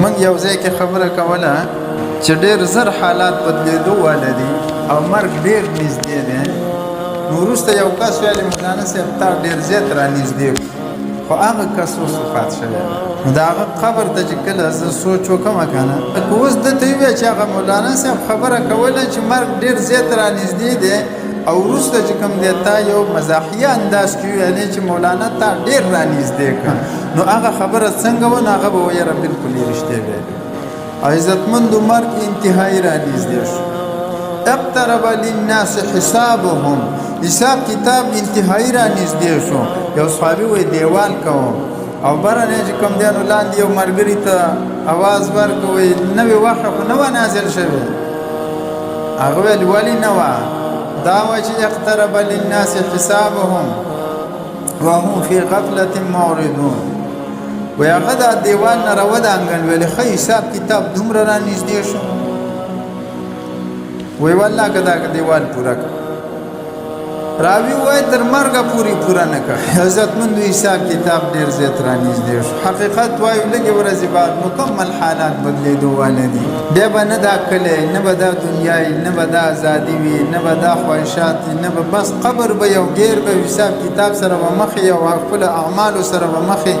موږ یو ځای کې خبره کوله چې ډېر زر حالات بدلېدو واله دي او مرګ ډېر نږدې دی. نو وروسته یو کس ویلې مولانا صاحب تا ډېر زیات رانږدې خو هغه کس اوس وفات شوی نو د هغه قبر ته چې کله زه سوچ وکړم که نه که اوس دته وویل چې هغه مولانا صاحب خبره کوله چې مرګ ډېر زیات رانږدې دی او وروسته چې کوم دی تا یو مزاحیه انداز کې ویلې چې مولانا تا ډېر رانږدې کړه نو هغه خبره څنګه وه نو هغه به ویره بلکل یې رښتیا ویلې او عزتمندو مرګ انتهایي رانږدې شو. اقترب للناس حسابهم حساب کتاب انتهایی را نږدې شو. یو صحابي وایي دیوال کوم او برنه چې کوم دی نو لاندې یو ملګري ته اواز ورکړ وایي نوې وحی خو نه وه نازل شوې. هغه ویل ولې نه وه؟ دا وایي چې اقترب للناس حسابهم وهم فی غفلة معرضون. وایي هغه دا دیوال نه راودانګل ویلې ښه حساب کتاب دومره را نږدې شو. وی والله که دا دیوال پورا کړ راوی وای تر مرګه پورا نه کړ. عزتمندو حساب کتاب ډېر زیات رانږدې شو. حقیقت وایو لږې ورځې بعد مکمل حالات بدلېدو واله دي. بیا به نه دا کلی نه به دا دنیا نه به دا ازادي وي نه به دا خواهشات نه به بس قبر به یو ګیر به حساب کتاب سره به مخې او خپلو اعمالو سره به مخې